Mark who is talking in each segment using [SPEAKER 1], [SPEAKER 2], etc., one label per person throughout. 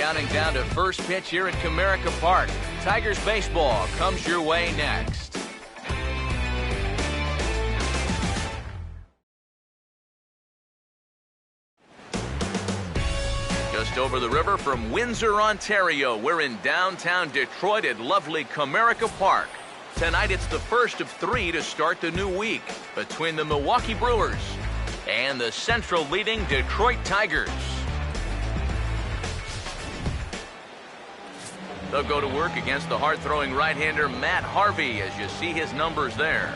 [SPEAKER 1] Counting down to first pitch here at Comerica Park. Tigers baseball comes your way next. Just over the river from Windsor, Ontario, we're in downtown Detroit at lovely Comerica Park. Tonight it's the first of 3 to start the new week between the Milwaukee Brewers and the Central leading Detroit Tigers. They'll go to work against the hard-throwing right-hander Matt Harvey, as you see his numbers there.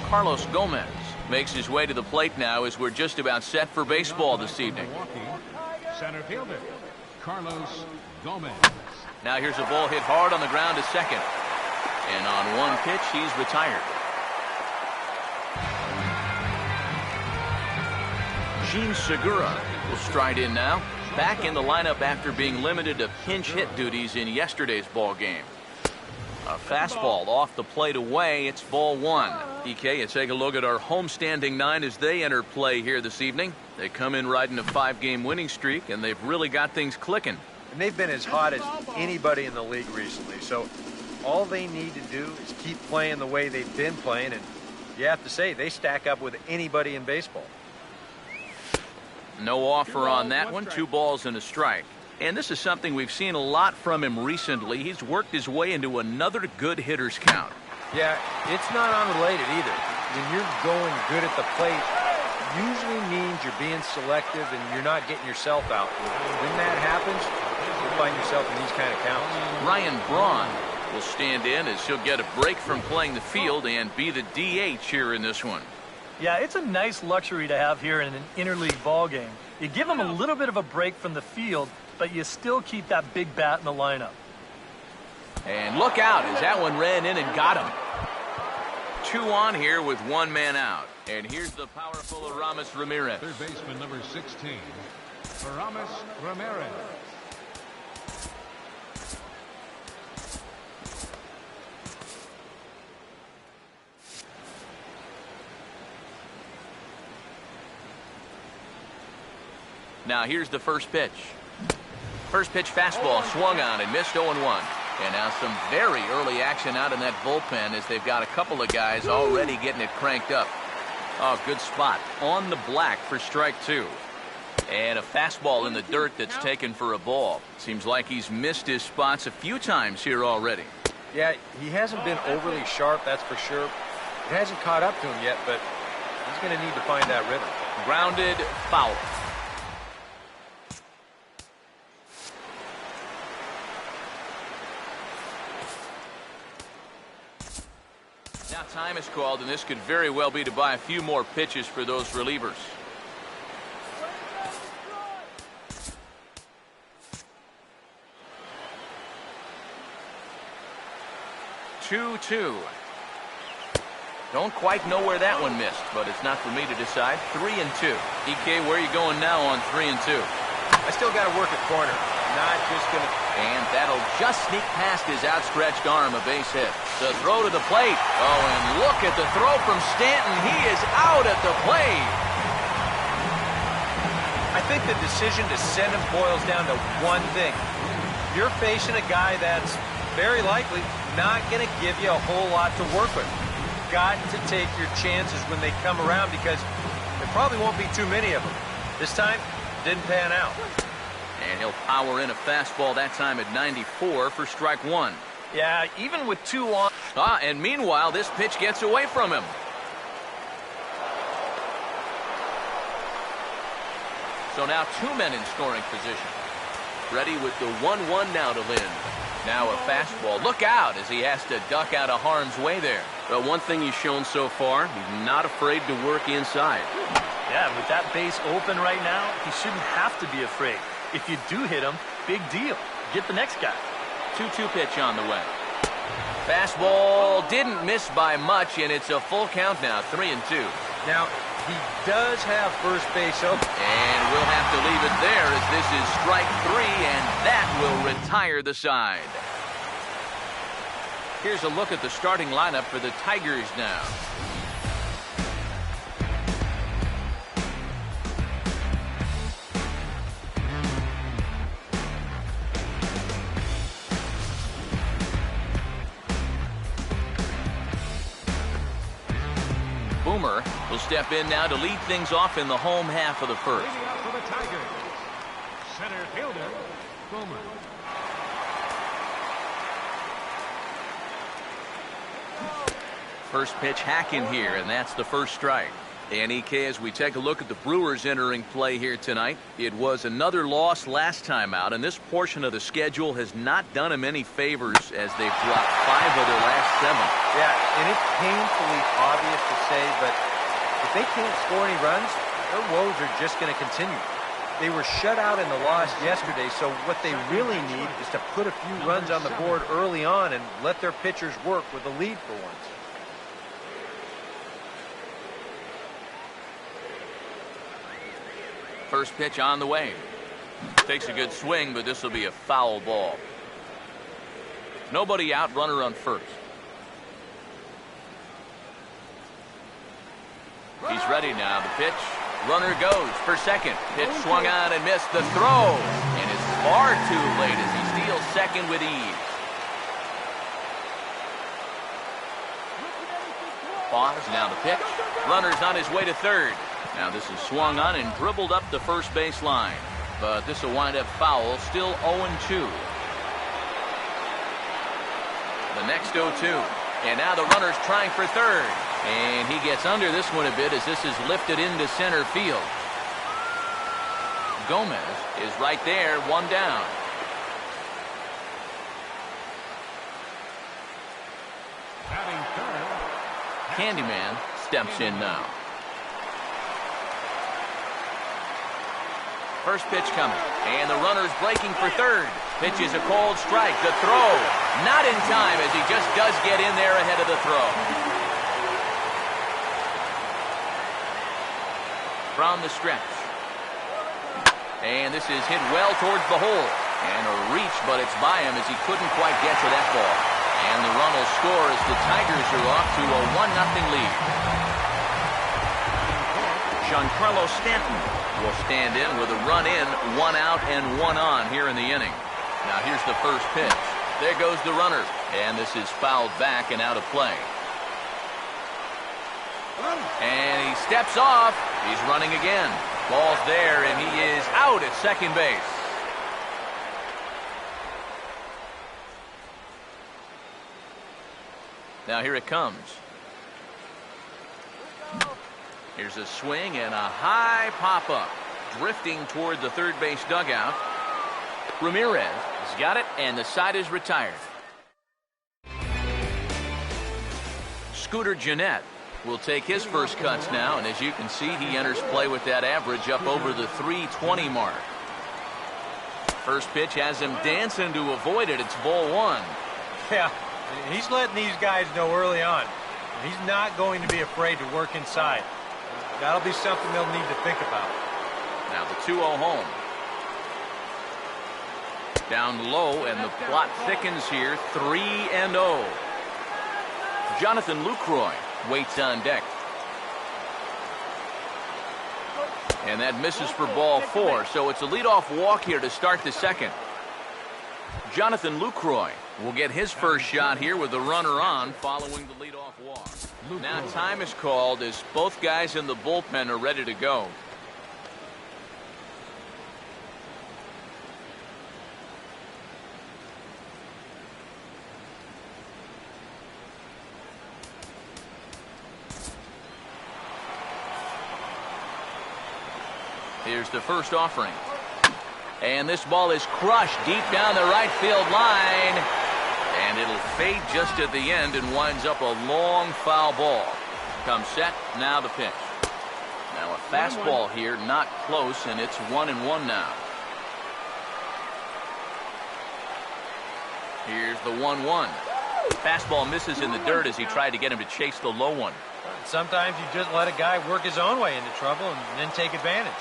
[SPEAKER 1] Carlos Gomez makes his way to the plate now as we're just about set for baseball this evening.
[SPEAKER 2] Center fielder, Carlos Gomez.
[SPEAKER 1] Now here's a ball hit hard on the ground to second. And on one pitch, he's retired. Gene Segura will stride in now, back in the lineup after being limited to pinch hit duties in yesterday's ball game. A fastball off the plate away. It's ball 1. EK, you take a look at our homestanding 9 as they enter play here this evening. They come in riding a 5-game winning streak, and they've really got things clicking.
[SPEAKER 3] And they've been as hot as anybody in the league recently. So all they need to do is keep playing the way they've been playing, and you have to say they stack up with anybody in baseball.
[SPEAKER 1] No offer on that one. 2 balls and a strike. And this is something we've seen a lot from him recently. He's worked his way into another good hitter's count.
[SPEAKER 3] Yeah, it's not unrelated either. When you're going good at the plate, usually means you're being selective and you're not getting yourself out. When that happens, you'll find yourself in these kind of counts.
[SPEAKER 1] Ryan Braun will stand in as he'll get a break from playing the field and be the DH here in this one.
[SPEAKER 4] Yeah, it's a nice luxury to have here in an interleague ball game. You give him a little bit of a break from the field, but you still keep that big bat in the lineup.
[SPEAKER 1] And look out as that one ran in and got him. 2 on here with 1 man out. And here's the powerful Aramis Ramirez.
[SPEAKER 2] Third baseman number 16, Aramis Ramirez.
[SPEAKER 1] Now here's the first pitch. First pitch fastball swung on and missed 0-1. And now some very early action out in that bullpen as they've got a couple of guys already getting it cranked up. Oh, good spot on the black for strike 2. And a fastball in the dirt that's taken for a ball. Seems like he's missed his spots a few times here already.
[SPEAKER 3] Yeah, he hasn't been overly sharp, that's for sure. It hasn't caught up to him yet, but he's going to need to find that rhythm.
[SPEAKER 1] Grounded, foul. Now time is called, and this could very well be to buy a few more pitches for those relievers. Two. Don't quite know where that one missed, but it's not for me to decide. 3-2. EK, where are you going now on 3-2?
[SPEAKER 3] I still got to work at corner. Not just going to...
[SPEAKER 1] And that'll just sneak past his outstretched arm, a base hit. The throw to the plate. Oh, and look at the throw from Stanton. He is out at the plate.
[SPEAKER 3] I think the decision to send him boils down to one thing. You're facing a guy that's very likely not going to give you a whole lot to work with. You've got to take your chances when they come around because there probably won't be too many of them. This time, didn't pan out.
[SPEAKER 1] And he'll power in a fastball that time at 94 for strike 1.
[SPEAKER 4] Yeah, even with 2 on.
[SPEAKER 1] And meanwhile, this pitch gets away from him. So now 2 men in scoring position. Ready with the 1-1 now to Lynn. Now a fastball. Look out as he has to duck out of harm's way there. But one thing he's shown so far, he's not afraid to work inside.
[SPEAKER 4] Yeah, with that base open right now, he shouldn't have to be afraid. If you do hit him, big deal. Get the next guy.
[SPEAKER 1] 2-2 pitch on the way. Fastball didn't miss by much, and it's a full count now, 3-2.
[SPEAKER 3] Now, he does have first base open.
[SPEAKER 1] And we'll have to leave it there as this is strike 3, and that will retire the side. Here's a look at the starting lineup for the Tigers now. will step in now to lead things off in the home half of the first.
[SPEAKER 2] Leading up for the Tigers, center fielder, Boomer.
[SPEAKER 1] First pitch hacking here, and that's the first strike. And EK, as we take a look at the Brewers entering play here tonight, it was another loss last time out, and this portion of the schedule has not done them any favors as they've dropped 5 of their last 7.
[SPEAKER 3] Yeah, and it's painfully obvious to say, but if they can't score any runs, their woes are just going to continue. They were shut out in the loss yesterday, so what they really need is to put a few runs on the board early on and let their pitchers work with the lead for once.
[SPEAKER 1] First pitch on the way. Takes a good swing, but this will be a foul ball. Nobody out, runner on first. He's ready now. The pitch. Runner goes for second. Pitch swung on and missed. The throw. And it's far too late as he steals second with ease. Pause. Now the pitch. Runner's on his way to third. Now this is swung on and dribbled up the first base line. But this will wind up foul. Still 0-2. The next 0-2. And now the runner's trying for third. And he gets under this one a bit as this is lifted into center field. Gomez is right there, one down.
[SPEAKER 2] Batting third,
[SPEAKER 1] Candyman steps in now. First pitch coming, and the runner's breaking for third. Pitch is a cold strike. The throw, not in time as he just does get in there ahead of the throw. From the stretch. And this is hit well towards the hole. And a reach, but it's by him as he couldn't quite get to that ball. And the run will score as the Tigers are off to a 1-0 lead. Giancarlo Stanton will stand in with a run in, 1 out and 1 on here in the inning. Now here's the first pitch. There goes the runner. And this is fouled back and out of play. And he steps off. He's running again. Ball's there, and he is out at second base. Now here it comes. Here's a swing and a high pop-up. Drifting toward the third base dugout. Ramirez has got it, and the side is retired. Scooter Gennett will take his first cuts now, and as you can see, he enters play with that average up over the 320 mark. First pitch has him dancing to avoid it. It's ball 1.
[SPEAKER 3] Yeah, he's letting these guys know early on. He's not going to be afraid to work inside. That'll be something they'll need to think about.
[SPEAKER 1] Now the 2-0 home. Down low, and the plot thickens here. 3-0. Jonathan Lucroy waits on deck. And that misses for ball 4, so it's a leadoff walk here to start the second. Jonathan Lucroy will get his first shot here with the runner on following the leadoff walk. Now time is called as both guys in the bullpen are ready to go. Here's the first offering. And this ball is crushed deep down the right field line. And it'll fade just at the end and winds up a long foul ball. Comes set, now the pitch. Now a fastball here, not close, and it's 1-1 now. Here's the 1-1. Fastball misses in the dirt as he tried to get him to chase the low one.
[SPEAKER 3] Sometimes you just let a guy work his own way into trouble and then take advantage.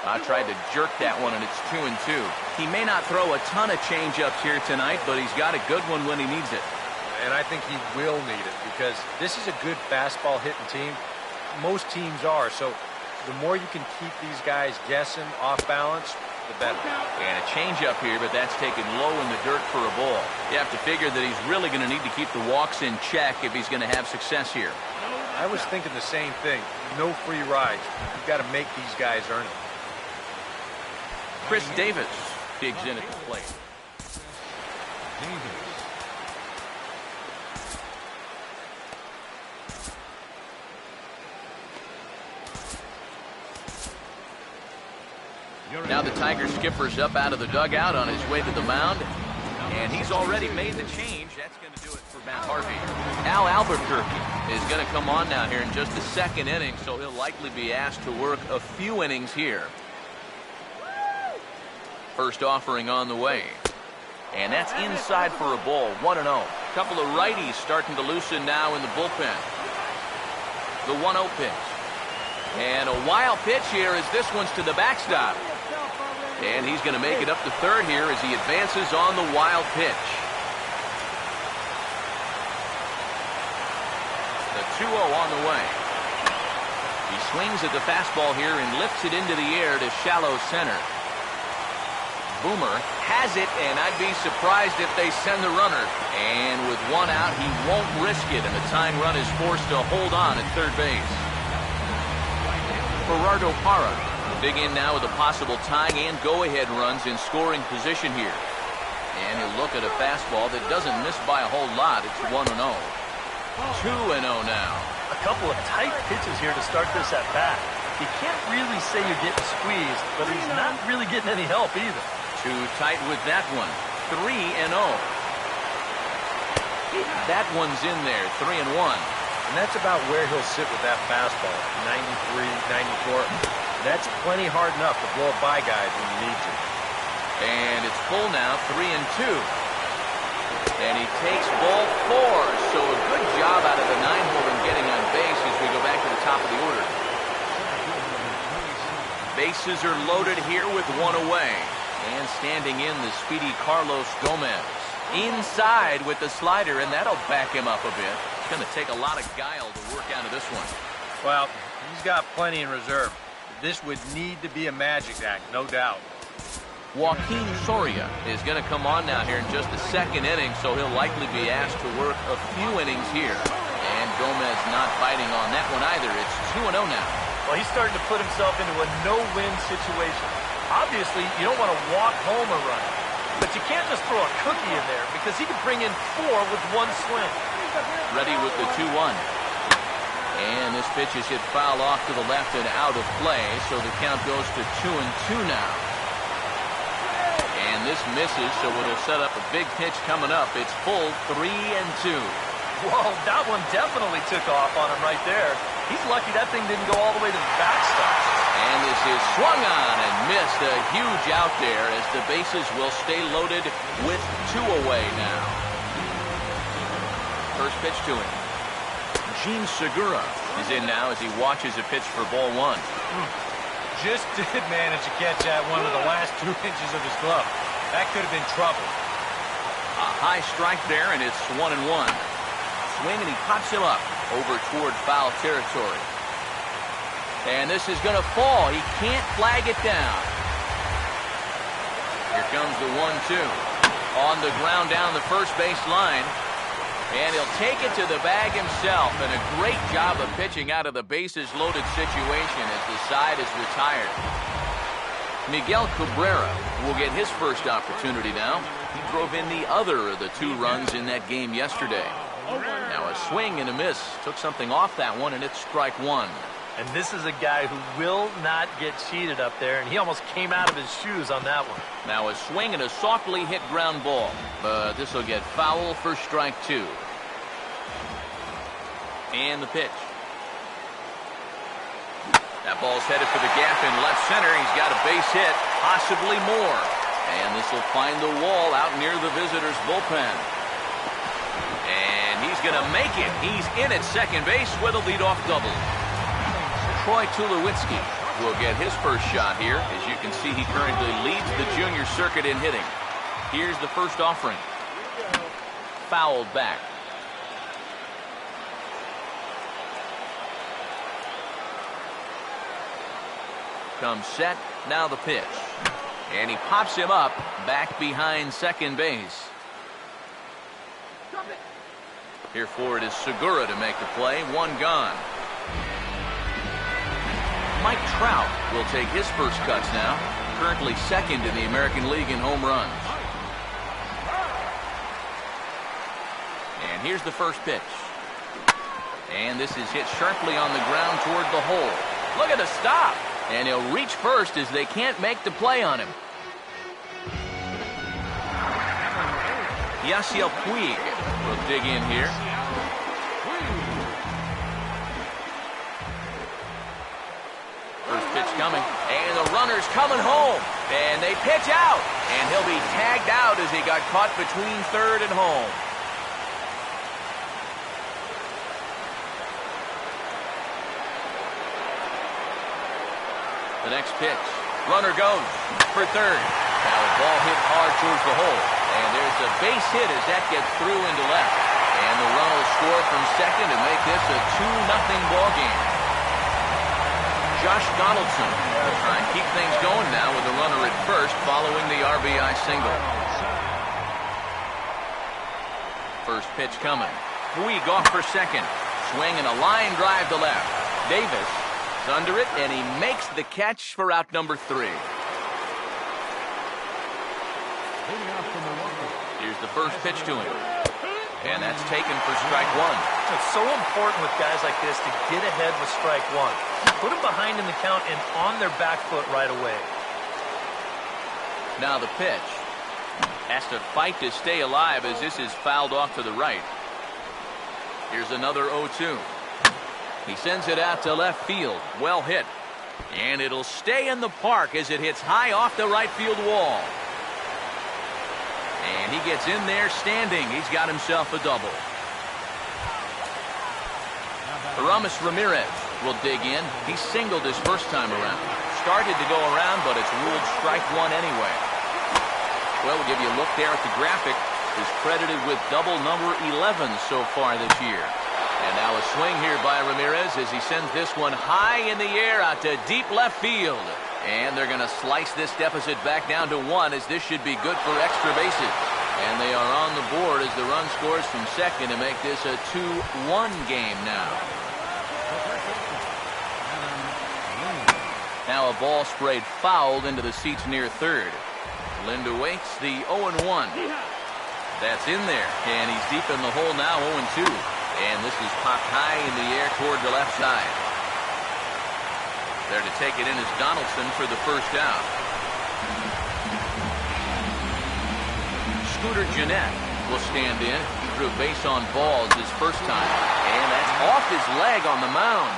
[SPEAKER 1] I tried to jerk that one, and it's 2-2. He may not throw a ton of changeups here tonight, but he's got a good one when he needs it.
[SPEAKER 3] And I think he will need it because this is a good fastball hitting team. Most teams are, so the more you can keep these guys guessing, off balance, the better.
[SPEAKER 1] And a changeup here, but that's taken low in the dirt for a ball. You have to figure that he's really going to need to keep the walks in check if he's going to have success here.
[SPEAKER 3] I was thinking the same thing. No free rides. You've got to make these guys earn it.
[SPEAKER 1] Chris Davis digs in at the plate.
[SPEAKER 2] Davis.
[SPEAKER 1] Now the Tiger skipper's up out of the dugout on his way to the mound. And he's already made the change. That's going to do it for Matt Harvey. Al Albuquerque is going to come on now here in just the second inning, so he'll likely be asked to work a few innings here. First offering on the way. And that's inside for a ball, 1-0. Couple of righties starting to loosen now in the bullpen. The 1-0 pitch. And a wild pitch here as this one's to the backstop. And he's going to make it up to third here as he advances on the wild pitch. The 2-0 on the way. He swings at the fastball here and lifts it into the air to shallow center. Boomer has it, and I'd be surprised if they send the runner. And with one out, he won't risk it, and the tying run is forced to hold on at third base. Gerardo Parra dig in now with a possible tying and go-ahead runs in scoring position here. And he'll look at a fastball that doesn't miss by a whole lot. It's 1-0. 2-0 now.
[SPEAKER 4] A couple of tight pitches here to start this at bat. You can't really say you're getting squeezed, but he's not really getting any help either.
[SPEAKER 1] Too tight with that one. 3-0. That one's in there. 3-1.
[SPEAKER 3] And that's about where he'll sit with that fastball. 93, 94. That's plenty hard enough to blow by guys when you need to.
[SPEAKER 1] And it's full now, 3-2. And he takes ball 4. So a good job out of the 9-hole in getting on base as we go back to the top of the order. Bases are loaded here with one away. And standing in the speedy Carlos Gomez. Inside with the slider, and that'll back him up a bit. It's going to take a lot of guile to work out of this one.
[SPEAKER 3] Well, he's got plenty in reserve. This would need to be a magic act, no doubt.
[SPEAKER 1] Joaquin Soria is going to come on now here in just the second inning, so he'll likely be asked to work a few innings here. And Gomez not biting on that one either. It's 2-0 now.
[SPEAKER 4] Well, he's starting to put himself into a no-win situation. Obviously, you don't want to walk home a run. But you can't just throw a cookie in there because he could bring in 4 with one swing.
[SPEAKER 1] Ready with the 2-1. And this pitch is hit foul off to the left and out of play, so the count goes to 2-2 now. And this misses, so it'll set up a big pitch coming up. It's full 3-2.
[SPEAKER 4] Whoa, that one definitely took off on him right there. He's lucky that thing didn't go all the way to the backstop.
[SPEAKER 1] And this is swung on and missed. A huge out there as the bases will stay loaded with 2 away now. First pitch to him. Gene Segura is in now as he watches a pitch for ball 1.
[SPEAKER 3] Just did manage to catch that one with the last 2 inches of his glove. That could have been trouble.
[SPEAKER 1] A high strike there, and it's 1-1. Swing, and he pops him up over toward foul territory. And this is going to fall. He can't flag it down. Here comes the 1-2. On the ground down the first base line. And he'll take it to the bag himself. And a great job of pitching out of the bases loaded situation as the side is retired. Miguel Cabrera will get his first opportunity now. He drove in the other of the 2 runs in that game yesterday. Now a swing and a miss. Took something off that one, and it's strike 1.
[SPEAKER 4] And this is a guy who will not get cheated up there, and he almost came out of his shoes on that one.
[SPEAKER 1] Now a swing and a softly hit ground ball. But this will get foul for strike 2. And the pitch. That ball's headed for the gap in left center. He's got a base hit, possibly more. And this will find the wall out near the visitors' bullpen. And he's going to make it. He's in at second base with a leadoff double. Troy Tulowitzki will get his first shot here. As you can see, he currently leads the junior circuit in hitting. Here's the first offering. Fouled back. Comes set, now the pitch. And he pops him up back behind second base. Here for it is Segura to make the play. One gone. Mike Trout will take his first cuts now. Currently second in the American League in home runs. And here's the first pitch. And this is hit sharply on the ground toward the hole. Look at the stop. And he'll reach first as they can't make the play on him. Yasiel Puig will dig in here. First pitch coming. And the runner's coming home. And they pitch out. And he'll be tagged out as he got caught between third and home. The next pitch. Runner goes for third. Now a ball hit hard towards the hole. And there's a base hit as that gets through into left. And the run will score from second to make this a 2-0 ball game. Josh Donaldson will try and keep things going now with the runner at first following the RBI single. First pitch coming. Puig off for second. Swing and a line drive to left. Davis under it, and he makes the catch for out number 3. Here's the first pitch to him. And that's taken for strike 1.
[SPEAKER 4] It's so important with guys like this to get ahead with strike 1. Put them behind in the count and on their back foot right away.
[SPEAKER 1] Now the pitch. Has to fight to stay alive as this is fouled off to the right. Here's another 0-2. He sends it out to left field. Well hit. And it'll stay in the park as it hits high off the right field wall. And he gets in there standing. He's got himself a double. Aramis Ramirez will dig in. He singled his first time around. Started to go around, but it's ruled strike 1 anyway. Well, we'll give you a look there at the graphic. Is credited with double number 11 so far this year. And now a swing here by Ramirez as he sends this one high in the air out to deep left field. And they're going to slice this deficit back down to 1 as this should be good for extra bases. And they are on the board as the run scores from second to make this a 2-1 game now. Now a ball sprayed fouled into the seats near third. Lind awaits the 0-1. That's in there. And he's deep in the hole now, 0-2. And this is popped high in the air toward the left side. There to take it in is Donaldson for the first out. Scooter Gennett will stand in. He drew a base on balls his first time. And that's off his leg on the mound.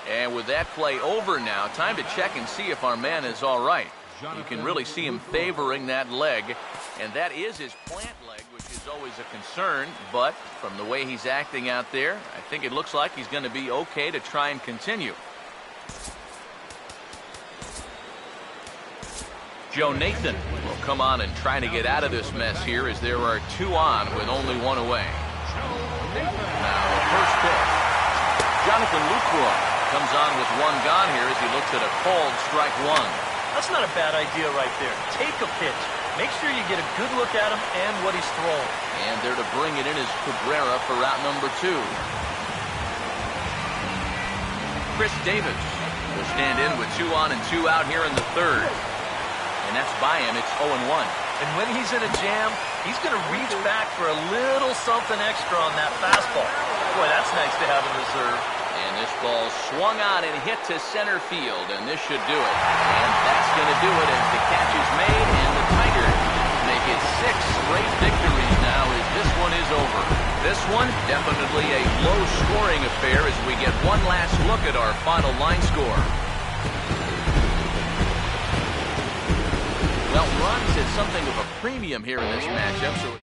[SPEAKER 1] And with that play over now, time to check and see if our man is all right. You can really see him favoring that leg. And that is his plant leg, which is always a concern. But from the way he's acting out there, I think it looks like he's going to be okay to try and continue. Joe Nathan will come on and try to get out of this mess here as there are 2 on with only 1 away. Now, first pitch. Jonathan Lucroy comes on with 1 gone here as he looks at a called strike 1.
[SPEAKER 4] That's not a bad idea right there. Take a pitch. Make sure you get a good look at him and what he's throwing.
[SPEAKER 1] And there to bring it in is Cabrera for route number 2. Chris Davis will stand in with 2 on and 2 out here in the third. And that's by him. It's 0-1.
[SPEAKER 4] And when he's in a jam, he's going to reach back for a little something extra on that fastball. Boy, that's nice to have in reserve.
[SPEAKER 1] And this ball swung on and hit to center field, and this should do it. And that's going to do it as the catch is made, and the Tigers make it 6 straight victories now as this one is over. This one, definitely a low-scoring affair as we get one last look at our final line score. Well, runs at something of a premium here in this matchup, so